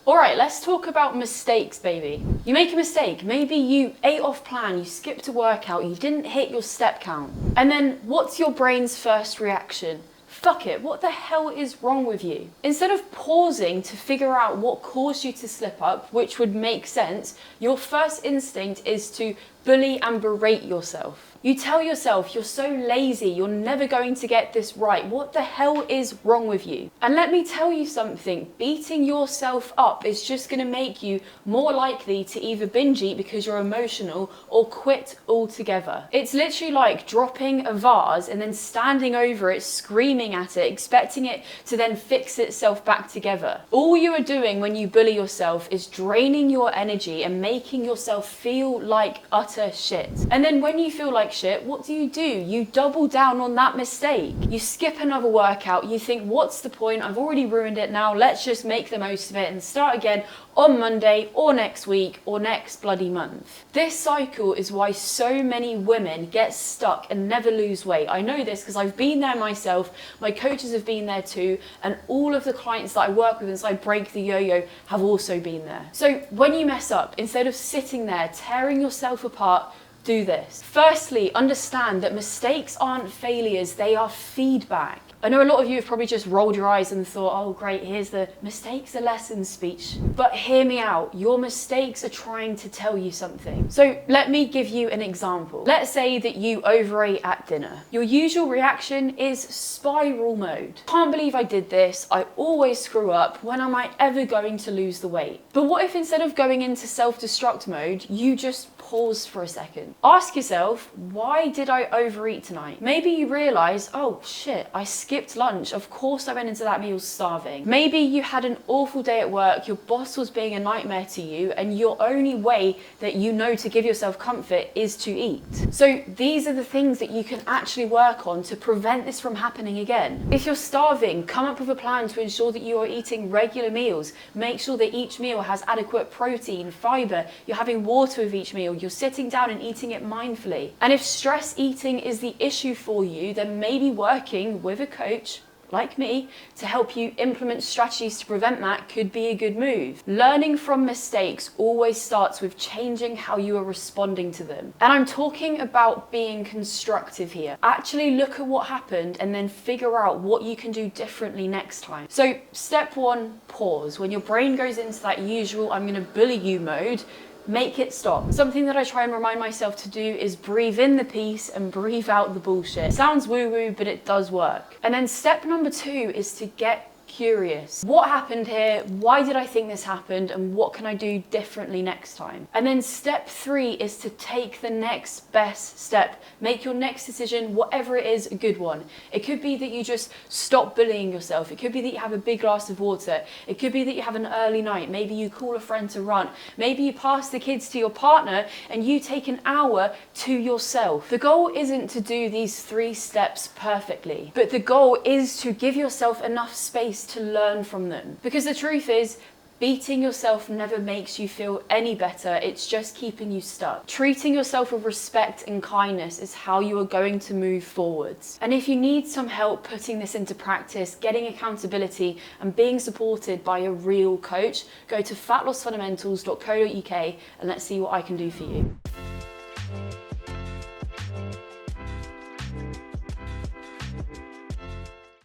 All right, let's talk about mistakes, baby. You make a mistake. Maybe you ate off plan, you skipped a workout, you didn't hit your step count. And then what's your brain's first reaction? Fuck it, what the hell is wrong with you? Instead of pausing to figure out what caused you to slip up, which would make sense, your first instinct is to bully and berate yourself. You tell yourself you're so lazy, you're never going to get this right. What the hell is wrong with you? And let me tell you something, beating yourself up is just gonna make you more likely to either binge eat because you're emotional or quit altogether. It's literally like dropping a vase and then standing over it, screaming at it, expecting it to then fix itself back together. All you are doing when you bully yourself is draining your energy and making yourself feel like utter shit. And then when you feel like shit, what do? You double down on that mistake. You skip another workout, you think, what's the point? I've already ruined it now, let's just make the most of it and start again on Monday or next week or next bloody month. This cycle is why so many women get stuck and never lose weight. I know this because I've been there myself, my coaches have been there too, and all of the clients that I work with inside Break the Yo-Yo have also been there. So when you mess up, instead of sitting there tearing yourself apart, do this. Firstly, understand that mistakes aren't failures, they are feedback. I know a lot of you have probably just rolled your eyes and thought, oh great, here's the mistakes are lessons speech. But hear me out, your mistakes are trying to tell you something. So let me give you an example. Let's say that you overate at dinner. Your usual reaction is spiral mode. Can't believe I did this, I always screw up, when am I ever going to lose the weight? But what if instead of going into self-destruct mode, you just pause for a second? Ask yourself, why did I overeat tonight? Maybe you realize, oh shit, I skipped lunch. Of course I went into that meal starving. Maybe you had an awful day at work, your boss was being a nightmare to you, and your only way that you know to give yourself comfort is to eat. So these are the things that you can actually work on to prevent this from happening again. If you're starving, come up with a plan to ensure that you are eating regular meals. Make sure that each meal has adequate protein, fiber, you're having water with each meal, you're sitting down and eating it mindfully. And if stress eating is the issue for you, then maybe working with a coach like me to help you implement strategies to prevent that could be a good move. Learning from mistakes always starts with changing how you are responding to them. And I'm talking about being constructive here. Actually look at what happened and then figure out what you can do differently next time. So step one, pause. When your brain goes into that usual I'm gonna bully you mode, make it stop. Something that I try and remind myself to do is breathe in the peace and breathe out the bullshit. Sounds woo-woo, but it does work. And then step number 2 is to get curious. What happened here? Why did I think this happened? And what can I do differently next time? And then step 3 is to take the next best step. Make your next decision, whatever it is, a good one. It could be that you just stop bullying yourself. It could be that you have a big glass of water. It could be that you have an early night. Maybe you call a friend to run. Maybe you pass the kids to your partner and you take an hour to yourself. The goal isn't to do these 3 steps perfectly, but the goal is to give yourself enough space to learn from them. Because the truth is, beating yourself never makes you feel any better, it's just keeping you stuck. Treating yourself with respect and kindness is how you are going to move forwards. And if you need some help putting this into practice, getting accountability and being supported by a real coach, go to fatlossfundamentals.co.uk and let's see what I can do for you.